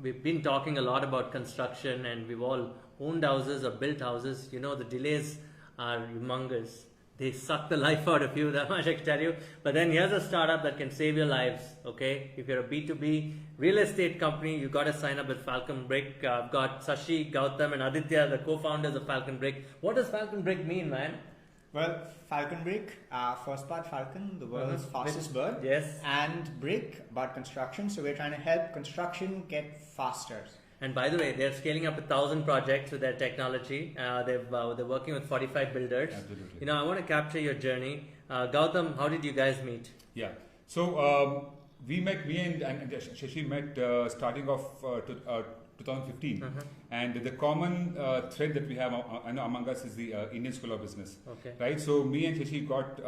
we've been talking a lot about construction, and we've all owned houses or built houses. The delays are humongous. They suck the life out of you, that much I can tell you. But then here's a startup that can save your lives, okay? If you're a B2B real estate company, you got to sign up with FalconBrick. I've got Sashi, Gautam and Aditya, the co-founders of FalconBrick. What does FalconBrick mean, man? Well, FalconBrick, first part Falcon, the world's fastest bird. Yes. And Brick, about construction. So we're trying to help construction get faster. And by the way, they're scaling up 1,000 projects with their technology. They're working with 45 builders. Absolutely. I want to capture your journey. Gautam, how did you guys meet? Yeah. So me and Shashi met starting off 2015, and the common thread that we have among us is the Indian School of Business. Okay. Right. So me and Shashi got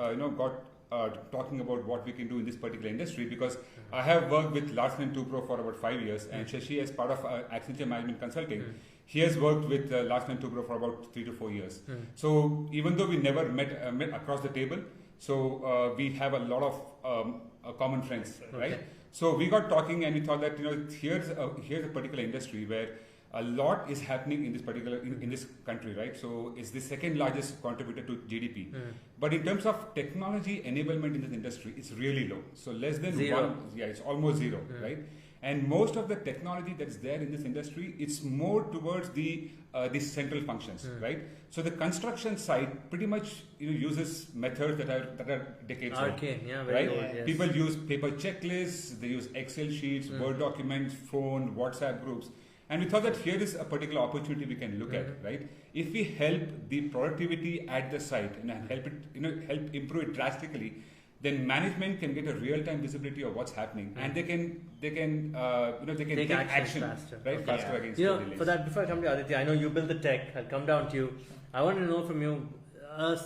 talking about what we can do in this particular industry, because I have worked with Larsen & Toubro for about 5 years, and Shashi, as part of Accenture Management Consulting, he has worked with Larsen & Toubro for about 3 to 4 years. So even though we never met across the table, so we have a lot of common friends, right? So we got talking, and we thought that here's a particular industry where a lot is happening in this particular in this country, right? So it's the second largest contributor to GDP. But in terms of technology enablement in this industry, it's really low. So less than zero. 1. Yeah, it's almost zero, right? And most of the technology that's there in this industry, it's more towards the central functions, right? So the construction side pretty much uses methods that are decades old, very right? old, yes. People use paper checklists, they use Excel sheets, Word documents, phone, WhatsApp groups. And we thought that here is a particular opportunity we can look at, right? If we help the productivity at the site and help it, help improve it drastically, then management can get a real-time visibility of what's happening, and they can take action faster, right? Faster against the delays. For that, before I come to Aditya, I know you build the tech. I'll come down to you. I want to know from you, a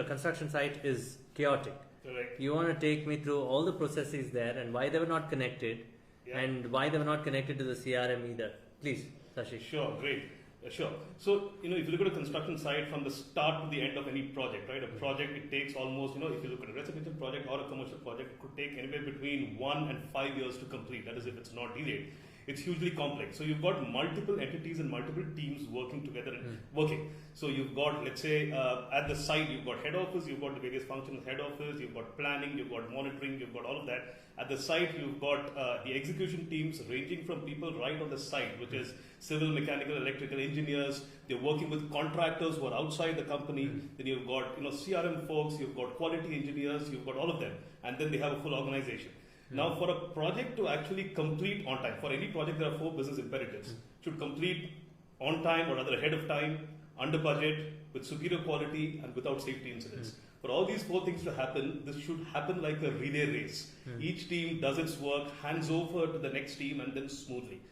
construction site is chaotic. Correct. You want to take me through all the processes there and why they were not connected, and why they were not connected to the CRM either. Please, Sashi. Sure, great. Sure. So, if you look at a construction site from the start to the end of any project, right? A project, it takes almost, if you look at a residential project or a commercial project, it could take anywhere between 1 and 5 years to complete. That is, if it's not delayed. It's hugely complex. So you've got multiple entities and multiple teams working together and working. So you've got, let's say, at the site, you've got head office, you've got the various functions head office, you've got planning, you've got monitoring, you've got all of that. At the site, you've got the execution teams ranging from people right on the site, which is civil, mechanical, electrical engineers. They're working with contractors who are outside the company. Then you've got CRM folks, you've got quality engineers, you've got all of them. And then they have a full organization. Now, for a project to actually complete on time, for any project there are 4 business imperatives. Should complete on time, or rather ahead of time, under budget, with superior quality, and without safety incidents. For all these 4 things to happen, this should happen like a relay race. Each team does its work, hands over to the next team, and then smoothly.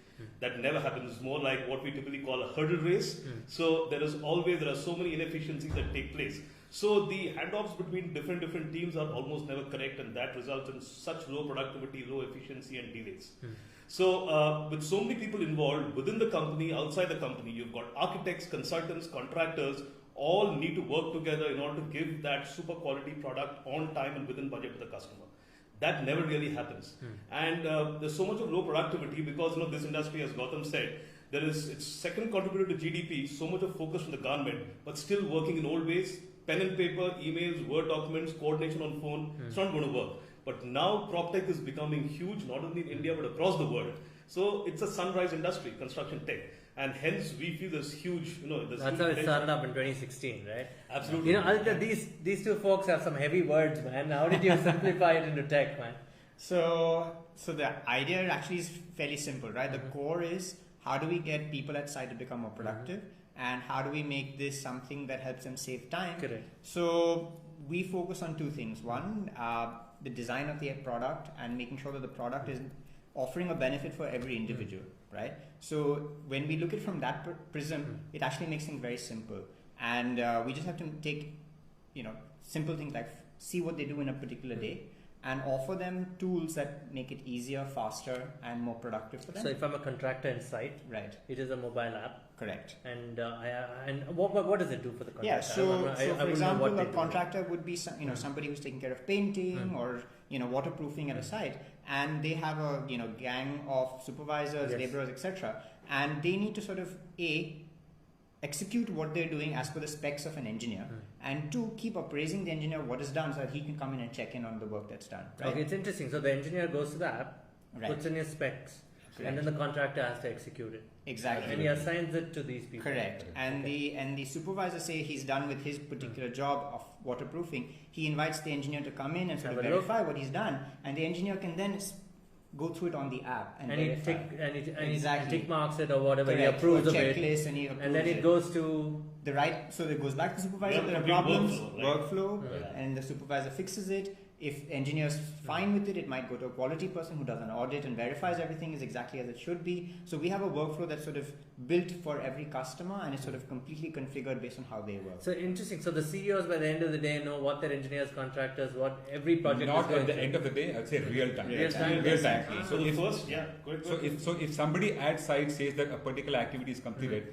That never happens. It's more like what we typically call a hurdle race. So there are so many inefficiencies that take place. So the handoffs between different teams are almost never correct, and that results in such low productivity, low efficiency, and delays. So with so many people involved within the company, outside the company, you've got architects, consultants, contractors, all need to work together in order to give that super quality product on time and within budget to the customer. That never really happens. And there's so much of low productivity because this industry, as Gautam said, it's second contributor to GDP, so much of focus from the government, but still working in old ways. Pen and paper, emails, Word documents, coordination on phone, it's not going to work. But now PropTech is becoming huge, not only in India, but across the world. So it's a sunrise industry, construction tech. And hence we feel there's huge, That's how it started up in 2016, right? Absolutely. Aditya, these two folks have some heavy words, man. How did you simplify it into tech, man? So the idea actually is fairly simple, right? The core is, how do we get people at site to become more productive? And how do we make this something that helps them save time? Correct. So we focus on 2 things. One, the design of the product and making sure that the product is offering a benefit for every individual, right? So when we look at it from that prism, it actually makes things very simple. And we just have to take, simple things like see what they do in a particular day and offer them tools that make it easier, faster, and more productive for them. So if I'm a contractor in site, right, it is a mobile app. Correct. And what does it do for the contractor? Yeah, so for example, a contractor would be somebody who's taking care of painting or waterproofing at a site, and they have a gang of supervisors, Yes. laborers, etc., and they need to sort of execute what they're doing as per the specs of an engineer, and two, keep appraising the engineer what is done so that he can come in and check in on the work that's done. Right? Okay, it's interesting. So the engineer goes to the app, Right. puts in his specs, Correct. and then the contractor has to execute it. Exactly. And he assigns it to these people. Correct. And the supervisor say he's done with his particular job of waterproofing. He invites the engineer to come in and sort of Have a look. verify what he's done, and the engineer can then go through it on the app and And he verify. Exactly. tick marks it or whatever. Correct. He approves Or of it. checklist and he approves And then it goes to the right. So it goes back to the supervisor. Yeah, There are complete problems. workflow, right? Workflow, and the supervisor fixes it. If engineer's fine with it, it might go to a quality person who does an audit and verifies everything is exactly as it should be. So we have a workflow that's sort of built for every customer, and it's sort of completely configured based on how they work. So interesting. So the CEOs by the end of the day know what their engineers, contractors, what every project Not is going at the through. end of the day, I'd say real time. Real time. Real time. So the first, yeah, go ahead. So if somebody at site says that a particular activity is completed,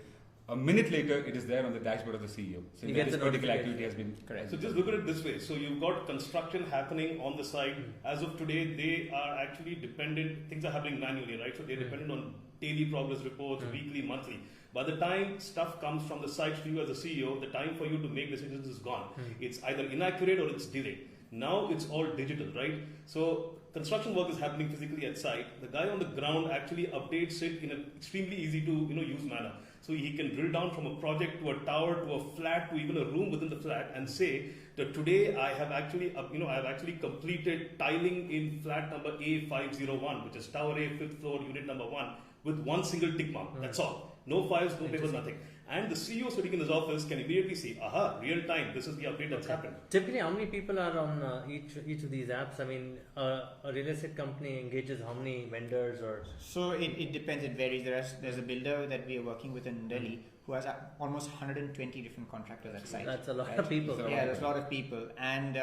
a minute later it is there on the dashboard of the CEO. So He that gets this a particular notification. activity has been Correct. So just look at it this way. So you've got construction happening on the site. As of today, they are actually dependent, things are happening manually, right? So they're dependent on daily progress reports, weekly, monthly. By the time stuff comes from the site to you as a CEO, the time for you to make decisions is gone. It's either inaccurate or it's delayed. Now it's all digital, right? So construction work is happening physically at site. The guy on the ground actually updates it in an extremely easy to use manner. So he can drill down from a project to a tower to a flat to even a room within the flat and say that today I have actually completed tiling in flat number A501, which is tower A, 5th floor, unit number 1, with one single tick mark. That's all. No files, no papers, nothing. And the CEO sitting in his office can immediately see, aha, real time, this is the update that's happened. Typically, how many people are on each of these apps? I mean, a real estate company engages how many vendors or? So it depends. It varies. There's a builder that we are working with in Delhi who has almost 120 different contractors at site. That's a lot right? of people. Yeah, there's a lot of people, and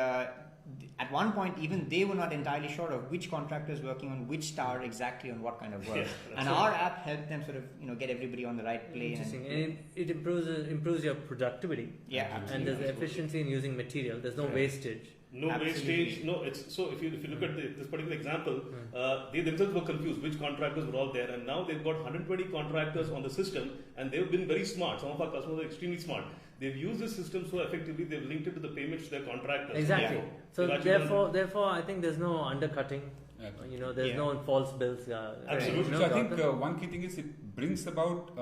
at one point even they were not entirely sure of which contractor is working on which tower exactly on what kind of work. Yeah, and right. our app helped them sort of get everybody on the right plane. Interesting. And it improves your productivity. Yeah, And absolutely. there's efficiency in using material. There's no wastage. No Absolutely. wastage. No, it's so. If you look at this particular example, they themselves were confused which contractors were all there, and now they've got 120 contractors on the system, and they've been very smart. Some of our customers are extremely smart. They've used this system so effectively. They've linked it to the payments to their contractors. Exactly. Yeah. So They've actually done therefore, I think there's no undercutting. Yeah. There's Yeah. no false bills. Absolutely. So I think one key thing is it brings about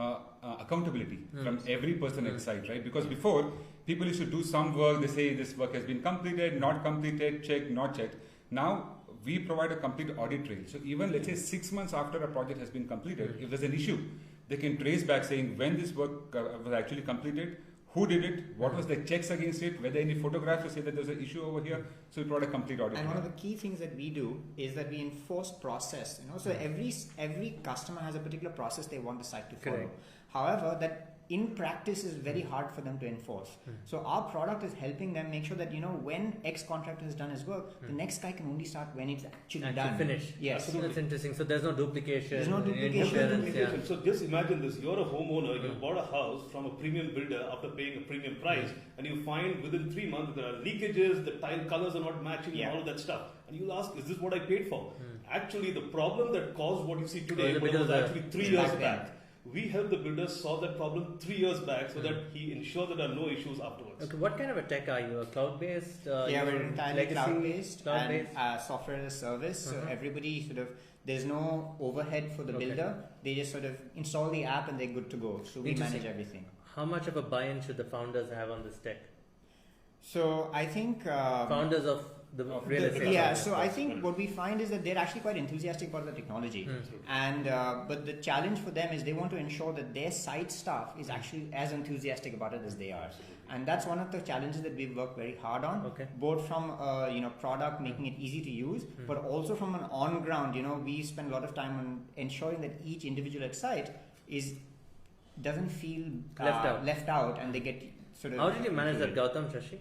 accountability from every person at site, right? Because before, people used to do some work, they say this work has been completed, not completed, checked, not checked. Now, we provide a complete audit trail. So even let's say 6 months after a project has been completed, if there's an issue, they can trace back saying when this work was actually completed, who did it, what was the checks against it, whether any photographs to say that there's an issue over here. So we provide a complete audit. And one of the key things that we do is that we enforce process. So every customer has a particular process they want the site to follow. Correct. However, that in practice is very hard for them to enforce. So our product is helping them make sure that when X contractor has done his work, the next guy can only start when it's actually done. Finish. Yes. That's interesting. So there's no duplication. There's no duplication. interference, Duplication. So just imagine this: you're a homeowner, you bought a house from a premium builder after paying a premium price, and you find within 3 months there are leakages, the tile colors are not matching, and all of that stuff. And you'll ask, is this what I paid for? Actually, the problem that caused what you see today was actually 3 years back. We helped the builders solve that problem 3 years back so that he ensured that there are no issues afterwards. Okay, what kind of a tech are you? A cloud-based? Yeah, we're entirely legacy, cloud-based and software as a service. So everybody there's no overhead for the builder. They just sort of install the app and they're good to go. So we manage everything. How much of a buy-in should the founders have on this tech? So I think Founders of the real estate. yeah, so I think what we find is that they're actually quite enthusiastic about the technology, and but the challenge for them is they want to ensure that their site staff is actually as enthusiastic about it as they are, and that's one of the challenges that we've worked very hard on. Okay. Both from product making it easy to use, but also from an on ground. We spend a lot of time on ensuring that each individual at site doesn't feel Left out. left out, and they get sort of. How did you manage that, Gautam, Shashi?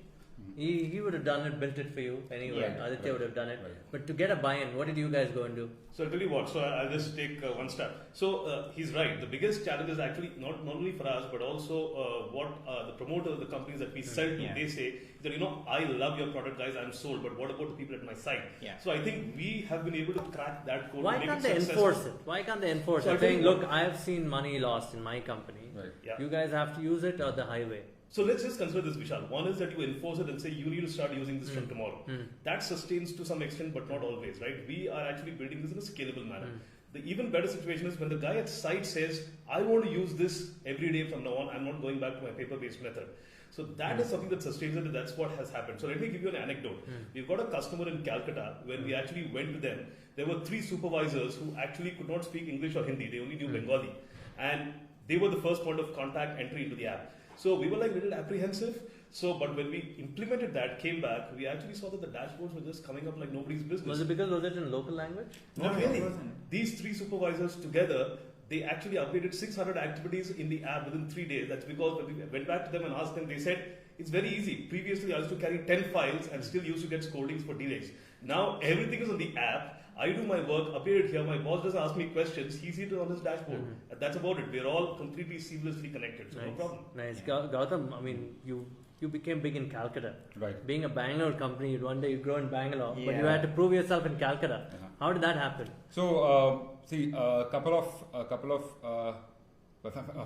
He would have done it, built it for you anyway. Yeah. Aditya would have done it. Right. But to get a buy-in, what did you guys go and do? So I'll tell you what. So I'll just take one step. So he's right. The biggest challenge is actually not only for us, but also what the promoters, the companies that we sell to, they say that I love your product, guys. I'm sold. But what about the people at my site? Yeah. So I think we have been able to crack that code. Why to make can't it they successful. enforce it? Why can't they enforce So it? I'll tell Saying, you look, what. I have seen money lost in my company. Right. Yeah. You guys have to use it or the highway. So let's just consider this, Vishal. One is that you enforce it and say you need to start using this from tomorrow. That sustains to some extent, but not always, right? We are actually building this in a scalable manner. The even better situation is when the guy at site says, I want to use this every day from now on. I'm not going back to my paper-based method. So that is something that sustains it, and that's what has happened. So let me give you an anecdote. We've got a customer in Calcutta. When we actually went to them, there were 3 supervisors who actually could not speak English or Hindi. They only knew Bengali. And they were the first point of contact entry into the app. So we were like a little apprehensive. But when we implemented that, came back, we actually saw that the dashboards were just coming up like nobody's business. Was it in local language? Not No, really. it wasn't. These 3 supervisors together, they actually updated 600 activities in the app within 3 days. That's because when we went back to them and asked them, they said, it's very easy. Previously, I used to carry 10 files and still used to get scoldings for delays. Now, everything is on the app. I do my work, update it here. My boss doesn't ask me questions. He sees it on his dashboard. And that's about it. We're all completely seamlessly connected. So no problem. Nice. Gautam, I mean, you became big in Calcutta. Right. Being a Bangalore company, one day you grow in Bangalore, but you Yeah. had to prove yourself in Calcutta. How did that happen? So see, a couple of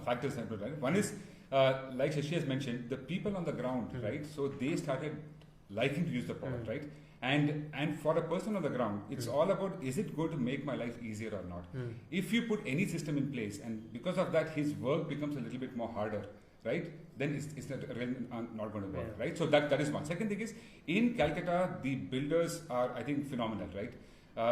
factors happened. Right? One is like Shashi has mentioned, the people on the ground, right? So they started liking to use the product, right? And for a person on the ground, it's all about, is it going to make my life easier or not? If you put any system in place, and because of that his work becomes a little bit more harder, right? Then it's not going to work, right? So that is one. Second thing is, in Calcutta, the builders are, I think, phenomenal, right?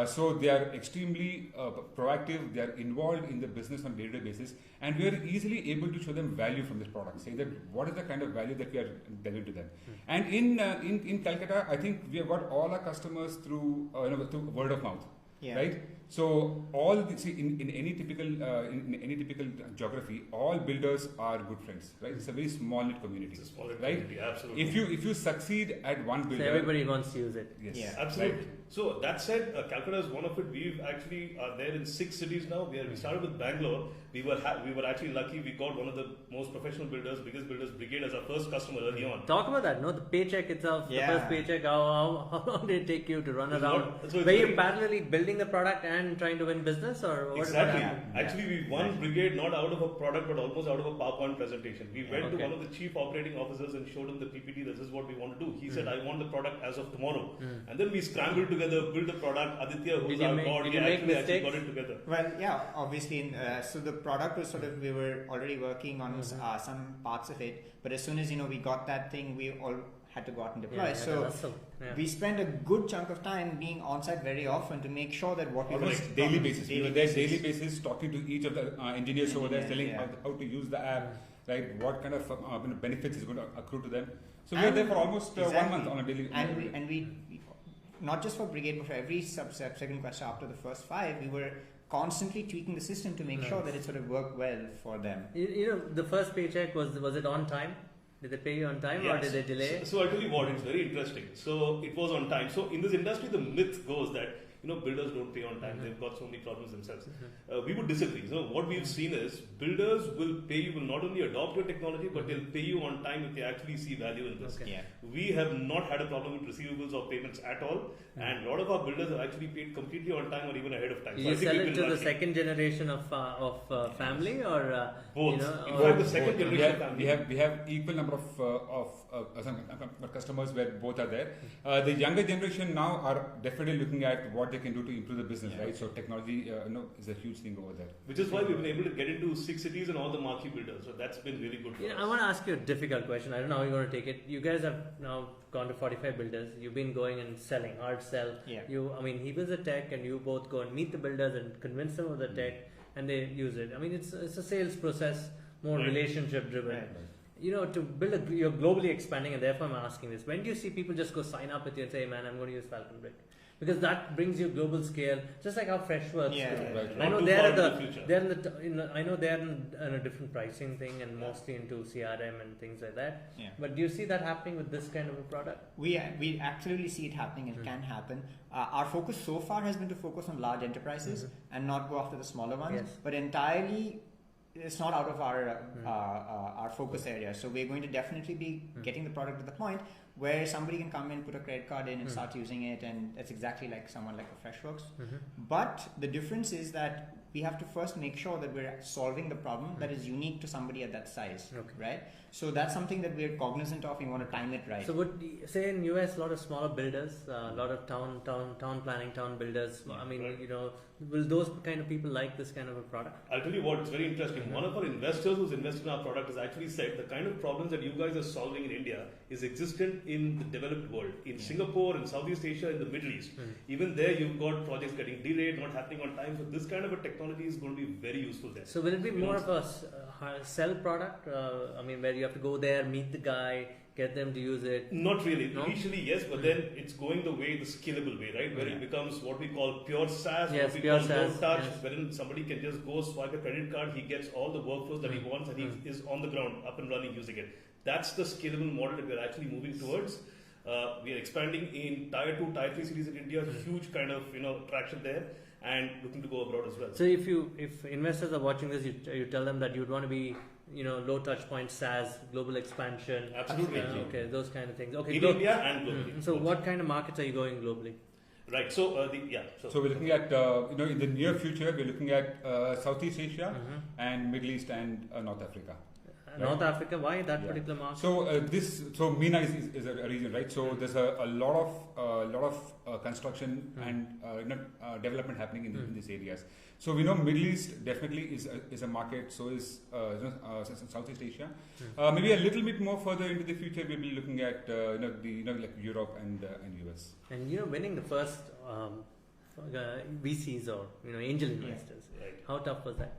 So they are extremely proactive, they are involved in the business on a day-to-day basis, and we are easily able to show them value from this product, saying that what is the kind of value that we are delivering to them. And in Calcutta, I think we have got all our customers through word of mouth, right? So all in any typical geography, all builders are good friends, right? It's a very small knit community, It's a smaller right? community, absolutely. If you succeed at one builder, So everybody wants to use it. yes, Yeah. Absolutely. right? So that said, Calcutta is one of it. We've actually are there in 6 cities now. We started with Bangalore. We were actually lucky. We got one of the most professional builders, biggest builders, Brigade, as our first customer early on. Talk about that, no? The paycheck itself, the Yeah. first paycheck, how long did it take you to run It's around? not- so it's Were you very- parallelly building the product and trying to win business, or what? Exactly. What happened? Actually, we won Brigade not out of a product, but almost out of a PowerPoint presentation. We went Okay. to one of the chief operating officers and showed him the PPT. This is what we want to do. He said, I want the product as of tomorrow. And then we scrambled together, built the product. Aditya, who's Did you our make- god, did he you make actually mistakes? got it together. Well, yeah, obviously. So the product was sort of, we were already working on some parts of it, but as soon as we got that thing, we all had to go out and deploy. Yeah, so hustle. Yeah. we spent a good chunk of time being on site very often to make sure that what we Almost were daily basis. We were there daily basis, talking to each of the engineers over there, telling Yeah. how to use the app, right? What kind of benefits is going to accrue to them. So we were there for almost 1 month on a daily. And we not just for Brigade, but for every second question after the first 5, we were constantly tweaking the system to make sure that it sort of worked well for them. The first paycheck was it on time? Did they pay you on time, or Yes. did they delay? So I'll tell you what, it's very interesting. So it was on time. So in this industry, the myth goes that builders don't pay on time. They've got so many problems themselves. We would disagree. What we've seen is builders will pay you, will not only adopt your technology, but they'll pay you on time if they actually see value in this. Okay. Yeah. We have not had a problem with receivables or payments at all, and a lot of our builders have actually paid completely on time or even ahead of time. Did So I you think sell we've it been to the lucky. second generation of family, or Both. In or- fact, the second We generation have, family. we have equal number of customers where both are there. The younger generation now are definitely looking at what they can do to improve the business, right? So technology, is a huge thing over there. Which is why we've been able to get into 6 cities and all the marquee builders. So that's been really good for us. I want to ask you a difficult question. I don't know how you're going to take it. You guys have now gone to 45 builders. You've been going and selling, hard sell. Yeah. He builds the tech, and you both go and meet the builders and convince them of the tech, and they use it. It's a sales process, more Right. relationship driven. Right. To build you're globally expanding, and therefore I'm asking this. When do you see people just go sign up with you and say, "Man, I'm going to use FalconBrick"? Because that brings you global scale, just like how Freshworks. Yeah, do. right. I know Not too they're far at into the, the future. they're in the, I know they're in a different pricing thing and mostly into CRM and things like that. Yeah. But do you see that happening with this kind of a product? We absolutely see it happening. It can happen. Our focus so far has been to focus on large enterprises and not go after the smaller ones. Yes. But entirely, it's not out of our focus area. So we're going to definitely be getting the product to the point where somebody can come in, put a credit card in, and start using it, and it's exactly like someone like a Freshworks. But the difference is that we have to first make sure that we're solving the problem that is unique to somebody at that size, right? So that's something that we're cognizant of. We want to time it right. So would say in US a lot of smaller builders, a lot of town planning, town builders. I mean, will those kind of people like this kind of a product? I'll tell you what, it's very interesting. One of our investors who's invested in our product has actually said the kind of problems that you guys are solving in India is existent in the developed world. In Singapore, in Southeast Asia, in the Middle East. Even there you've got projects getting delayed, not happening on time. So this kind of a technology is going to be very useful there. So will it be more of a sell product? I mean, where you have to go there, meet the guy, get them to use it? Not really. No? Initially, yes, but then it's going the scalable way, right? Where it becomes what we call pure SaaS, Yes, what we pure call SaaS, no touch, yes. wherein somebody can just go swipe a credit card, he gets all the workflows that he wants, and he is on the ground, up and running, using it. That's the scalable model that we're actually moving towards. We are expanding in Tier 2, Tier 3 cities in India, huge kind of traction there, and looking to go abroad as well. So if investors are watching this, you tell them that you'd want to be low touch point SaaS, global expansion. Absolutely. Okay, those kind of things. Okay, In India and globally. So what kind of markets are you going globally? Right. So So we're looking at in the near future we're looking at Southeast Asia and Middle East and North Africa. North Africa, why that particular market? So MENA is a region, right? So there's a lot of construction and development happening in these areas. So we know Middle East definitely is a market. So is Southeast Asia. Maybe a little bit more further into the future, we'll be looking at like Europe and US. And winning the first VCs or angel investors. Right. How tough was that?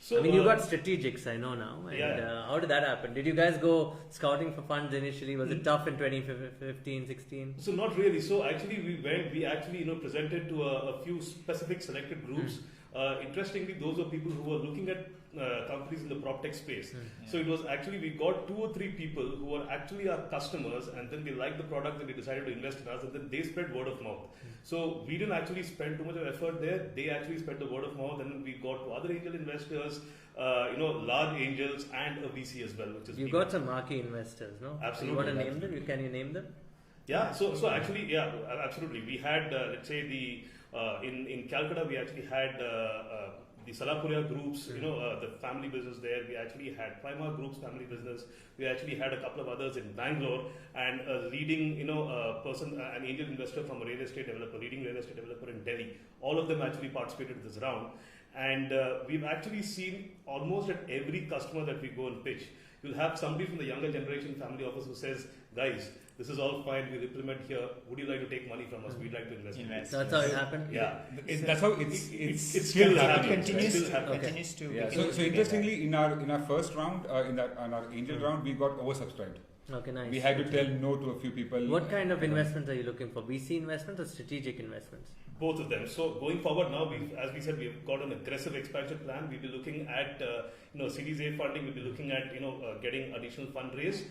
So, I mean, you got strategics, I know now. And how did that happen? Did you guys go scouting for funds initially? Was it tough in 2015, 16? So not really. So actually we actually presented to a few specific selected groups. Interestingly, those were people who were looking at companies in the prop tech space. So it was actually, we got 2 or 3 people who were actually our customers, and then they liked the product and they decided to invest in us, and then they spread word of mouth. So we didn't actually spend too much of effort there. They actually spread the word of mouth, and then we got to other angel investors, large angels, and a VC as well, which is You got some marquee investors, no? Absolutely. You want to name them? Can you name them? Yeah, so actually, yeah, absolutely. We had, let's say, in Calcutta, we actually had the Salapuria groups, the family business there. We actually had Prima Group's family business. We actually had a couple of others in Bangalore, and a leading, person, an angel investor from a leading real estate developer in Delhi. All of them actually participated in this round. And we've actually seen almost at every customer that we go and pitch, you'll have somebody from the younger generation family office who says, guys, this is all fine, we'll implement here. Would you like to take money from us? We'd like to invest in you. That's how it happened? Yeah. That's how it's still happening. Continues to. Yeah. So interestingly, in our first round, in our angel round, we got oversubscribed. Okay, nice. We had to tell no to a few people. What kind of investments are you looking for? VC investments or strategic investments? Both of them. So going forward now, as we said, we've got an aggressive expansion plan. We'll be looking at Series A funding. We'll be looking at getting additional fundraise,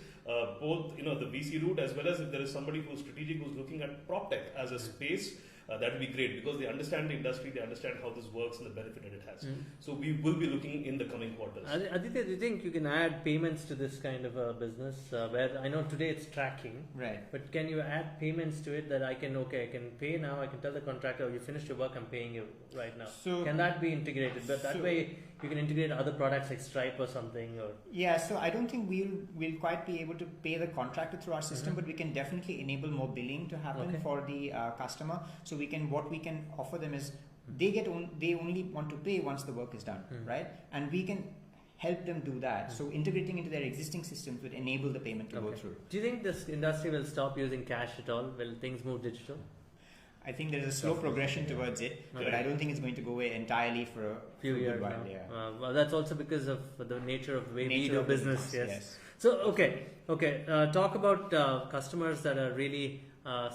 both the VC route, as well as if there is somebody who's strategic who's looking at prop tech as a space. That would be great because they understand the industry, they understand how this works and the benefit that it has. So we will be looking in the coming quarters. Aditya, do you think you can add payments to this kind of a business where I know today it's tracking, right? But can you add payments to it that I can pay now, I can tell the contractor, you finished your work, I'm paying you right now. So can that be integrated? But that way you can integrate other products like Stripe or something. Or yeah, so I don't think we'll quite be able to pay the contractor through our system, but we can definitely enable more billing to happen for the customer. So what we can offer them is they only want to pay once the work is done, right? And we can help them do that. So integrating into their existing systems would enable the payment to go through. Do you think this industry will stop using cash at all? Will things move digital? I think there's a slow progression towards it, but I don't think it's going to go away entirely for a few years. While, well, that's also because of the nature of the way we do business. Yes. So okay. Talk about customers that are really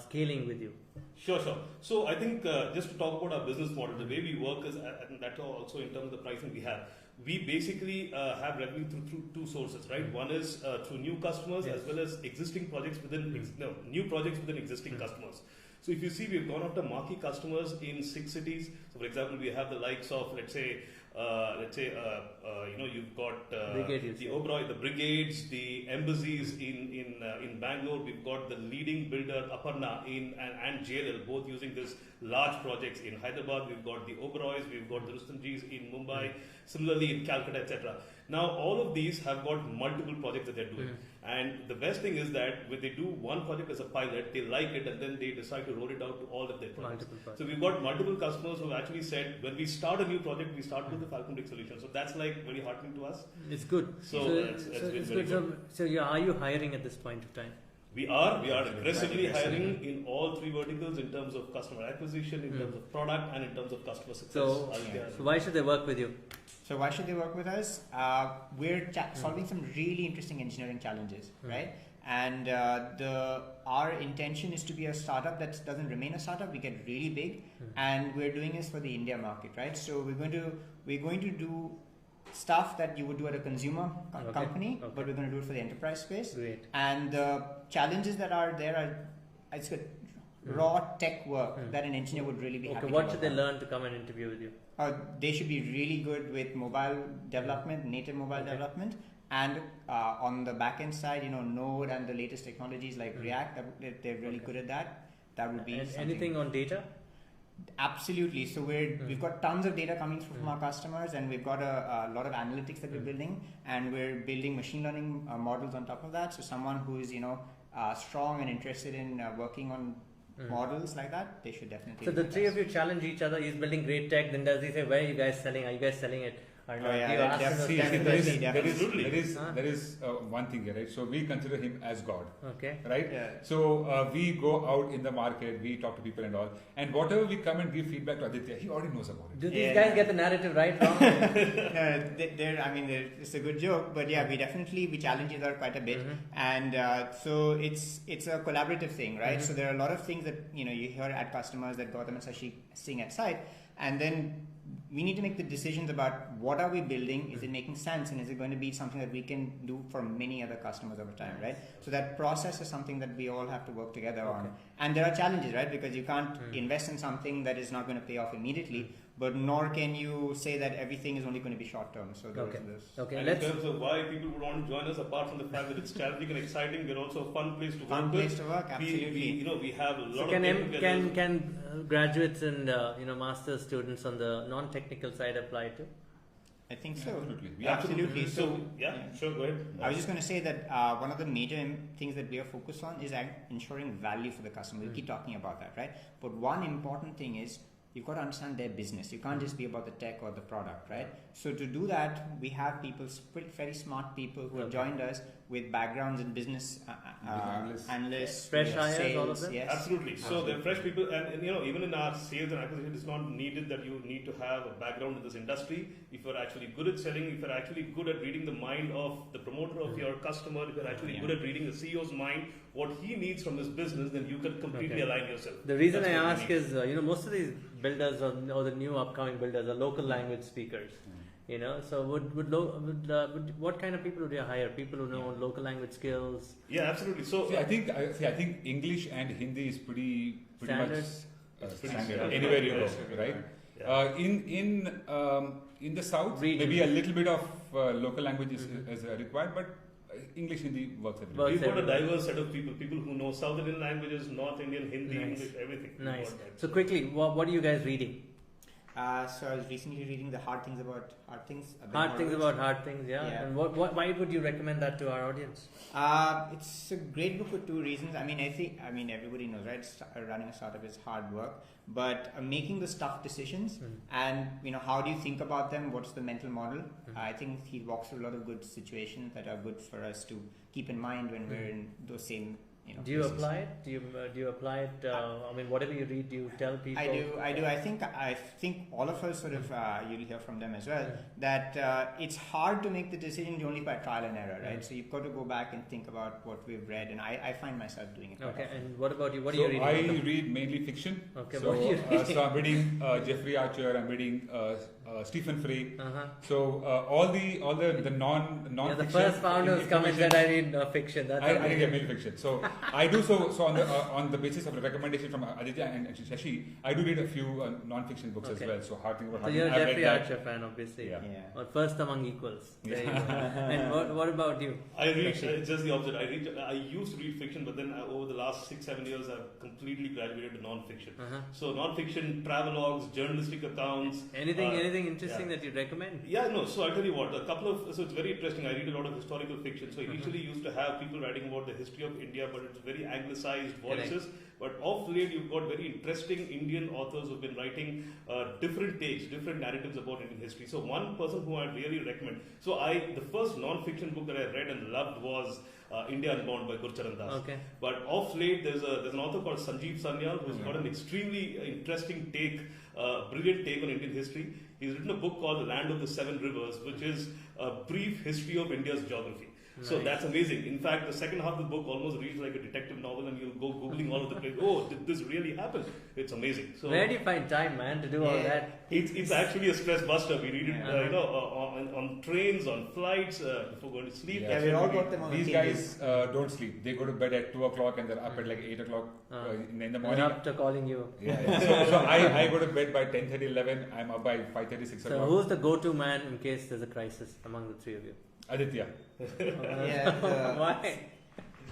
scaling with you. Sure. So I think just to talk about our business model, the way we work is, and that's also in terms of the pricing we have. We basically have revenue through two sources, right? One is through new customers as well as existing projects new projects within existing customers. So if you see, we've gone after marquee customers in 6 cities. So for example, we have the likes of, let's say, you've got the Oberoi, the brigades, the embassies in Bangalore. We've got the leading builder Aparna and JLL, both using this large projects in Hyderabad. We've got the Oberois, we've got the Rustomjis in Mumbai, similarly in Calcutta, etc. Now all of these have got multiple projects that they're doing. And the best thing is that when they do one project as a pilot, they like it and then they decide to roll it out to all of their projects. So we've got multiple customers who have actually said, when we start a new project, we start with the FalconBrick solution. So that's like very heartening to us. It's good. So it's been very good. So are you hiring at this point of time? We are aggressively hiring in all 3 verticals in terms of customer acquisition, in terms of product, and in terms of customer success. So why should they work with you? So why should they work with us? We're solving some really interesting engineering challenges, right? And our intention is to be a startup that doesn't remain a startup. We get really big, and we're doing this for the India market, right? So we're going to do stuff that you would do at a consumer company, but we're going to do it for the enterprise space. Great. And the challenges that are there are it's good raw tech work that an engineer would really be happy to what should they on. learn to come and interview with you? They should be really good with mobile development, native mobile development, and on the backend side, Node and the latest technologies like React. They're really good at that. That would be anything on data. Absolutely. So we've got tons of data coming through from our customers, and we've got a lot of analytics that we're building, and we're building machine learning models on top of that. So someone who is strong and interested in working on models like that, they should definitely. So the 3 of you challenge each other. He's building great tech. Then does he say, "Where are you guys selling? Are you guys selling it?" Or not? There is one thing here, right? So we consider him as God, okay, right? Yeah. So we go out in the market, we talk to people and all, and whatever we come and give feedback to Aditya, he already knows about it. Do these guys get the narrative right? Wrong? It's a good joke, but yeah, we challenge each other quite a bit, and so it's a collaborative thing, right? So there are a lot of things that you hear at customers that Gautam and Sashi sing at site, and then we need to make the decisions about what are we building, is it making sense, and is it going to be something that we can do for many other customers over time, right? So that process is something that we all have to work together on. And there are challenges, right? Because you can't invest in something that is not going to pay off immediately, but nor can you say that everything is only going to be short term. So and in terms of why people would want to join us, apart from the fact that it's challenging and exciting, we're also a fun place to work. Absolutely. We have a lot of can graduates and master's students on the non-technical side apply too? I think so. Absolutely. So sure, go ahead. I was just going to say that one of the major things that we are focused on is ensuring value for the customer. We keep talking about that, right? But one important thing is you've got to understand their business. You can't just be about the tech or the product, right? So to do that, we have people, very smart people who have joined us with backgrounds in business, analysts, fresh hires, sales, all of them? Yes. Absolutely. So they're fresh people, and even in our sales and acquisition, it's not needed that you need to have a background in this industry. If you're actually good at selling, if you're actually good at reading the mind of the promoter of your customer, if you're actually good at reading the CEO's mind, what he needs from his business, then you can completely align yourself. The reason I ask is, most of these builders or the new upcoming builders are local language speakers. So what kind of people would you hire? People who know local language skills? Yeah, absolutely. So I think English and Hindi is pretty standard. Much standard anywhere you go, right? Yeah. In the south, Region. maybe a little bit of local language is required, but English, Hindi works everywhere. We've got a diverse set of people who know South Indian languages, North Indian, Hindi, English, everything. Nice. So quickly, what are you guys reading? So I was recently reading the Hard Things About Hard Things. About Hard Things, yeah. And why would you recommend that to our audience? It's a great book for 2 reasons. I mean, everybody knows, right? Running a startup is hard work, but making the tough decisions and how do you think about them? What's the mental model? I think he walks through a lot of good situations that are good for us to keep in mind when we're in those same Do you apply it? Do you apply it? I mean, whatever you read, do you tell people? I do. I think all of us sort of you'll hear from them as well that it's hard to make the decision only by trial and error, right? So you've got to go back and think about what we've read, and I find myself doing it. Okay. And what about you? What are So you reading? I read mainly fiction. Okay. So, What are you reading? so I'm reading Jeffrey Archer. I'm reading Stephen Frey. So all the non Yeah, the fiction first founder come and said I read fiction. That's I amazing. read mainly fiction. So I do so on the basis of a recommendation from Aditya and Shashi. I do read a few non-fiction books as well. So Hard Thing About So Hard you're a Thing, I've Jeffrey read Archer fan, obviously. Yeah. Or first among equals. There you go. And what about you? I read just the opposite. I used to read fiction, but then over the last 6-7 years, I've completely graduated to non-fiction. So non-fiction, travelogues, journalistic accounts. Anything interesting that you recommend? Yeah, no. So I'll tell you what. So it's very interesting. I read a lot of historical fiction. So initially used to have people writing about the history of India, but it's very anglicized voices. But of late, you've got very interesting Indian authors who've been writing different takes, different narratives about Indian history. So one person who I'd really recommend. So the first non-fiction book that I read and loved was India Unbound by Gurcharan Das. Okay. But of late, there's an author called Sanjeev Sanyal who's got an extremely interesting take, brilliant take on Indian history. He's written a book called The Land of the Seven Rivers, which is a brief history of India's geography. So that's amazing. In fact, the second half of the book almost reads like a detective novel, and you'll go googling all of the place. Oh, did this really happen? It's amazing. So where do you find time, man, to do all that? It's actually a stress buster. We read it, on trains, on flights, before going to sleep. Yeah, we all got them on These the guys don't sleep. They go to bed at 2 o'clock and they're up at like 8 o'clock in the morning. And up to calling you. So I go to bed by 10:30, 11. I'm up by 5:30, 6 So o'clock. who's the go-to man in case there's a crisis among the three of you? Aditya. Why?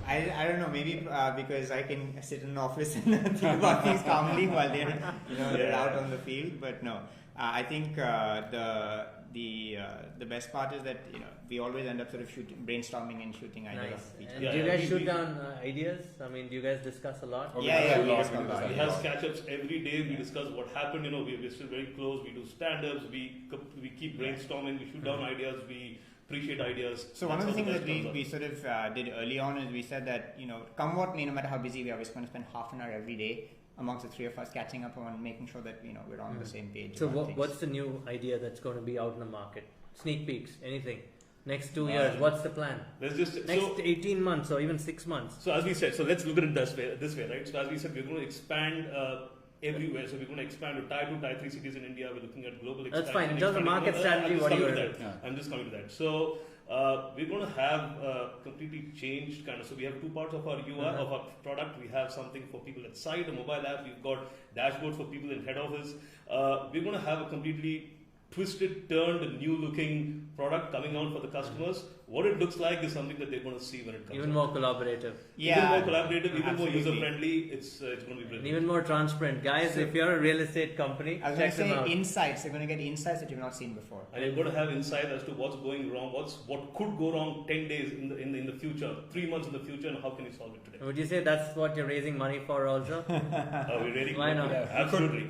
I don't know, maybe because I can sit in an office and think about things calmly while they're out on the field. But no, I think the best part is that we always end up sort of brainstorming and shooting ideas. Nice. And do you guys shoot down ideas? I mean, do you guys discuss a lot? We discuss a discuss lot. We have catch-ups every day. We discuss what happened. We're still very close. We do stand-ups. We keep brainstorming. We shoot down ideas. We appreciate ideas. So one of the things that we sort of did early on is we said that come what may, no matter how busy we are, we're going to spend half an hour every day amongst the three of us catching up on making sure that we're on the same page. So what's the new idea that's going to be out in the market? Sneak peeks, anything. Next 2 years, what's the plan? Next 18 months or even 6 months. So as we said, so let's look at it this way, right? So as we said, we're going to expand everywhere. So we're going to expand to Tier 2, Tier 3 cities in India. We're looking at global expansion. That's fine. In terms of market strategy, what do you I'm just coming to that. So we're going to have completely changed kind of. So we have two parts of our UI of our product. We have something for people at site, a mobile app. We've got dashboard for people in head office. We're going to have a completely twisted, turned, new-looking product coming out for the customers. What it looks like is something that they're going to see when it comes Even out. more collaborative. Even more collaborative, even more user-friendly. It's going to be brilliant. And even more transparent. Guys, if you're a real estate company, I was check going them out. to say insights. They're going to get insights that you've not seen before. And you're going to have insight as to what's going wrong, what could go wrong 10 days in the future, 3 months in the future, and how can you solve it today? Would you say that's what you're raising money for also? Are we ready? Why not? Yeah, absolutely.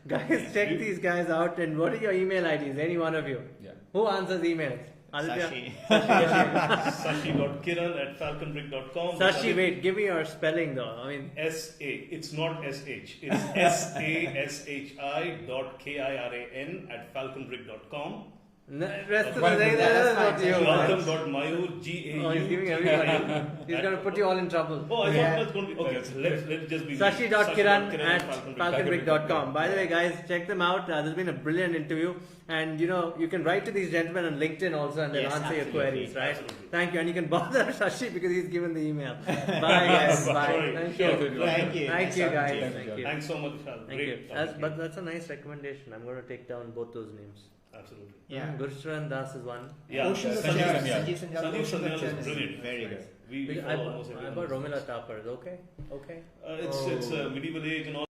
Guys, check these guys out. And what are your email IDs? Any one of you? Yeah. Who answers emails? Sashi. Sashi.Kiran@FalconBrick.com. Sashi, wait, give me your spelling though. I mean, S-A. It's not S-H. It's SASHI.KIRAN@FalconBrick.com. Rest of the day, that's what you Gautam.Mayur, G-A-U. Oh, he's giving everybody. He's going to put you all in trouble. Oh, I thought that's going to be... Okay, so let's just be... Sashi.Kiran@FalconBrick.com. By the way, guys, check them out. This has been a brilliant interview. And, you can write to these gentlemen on LinkedIn also and they'll answer your queries, right? Absolutely. Thank you. And you can bother Sashi because he's given the email. Bye, guys. Bye. Thank you. Thank you. Thank you, guys. Thank you. Thanks so much, Vishal. Thank you. But that's a nice recommendation. I'm going to take down both those names. Absolutely. Yeah. Gurcharan Das is one. Yeah. Ocean Sanjeev Sanyal. Sanjeev Sanyal is brilliant. Very good. We I follow almost bought everyone. Romila Tapper. Okay? It's medieval age and all.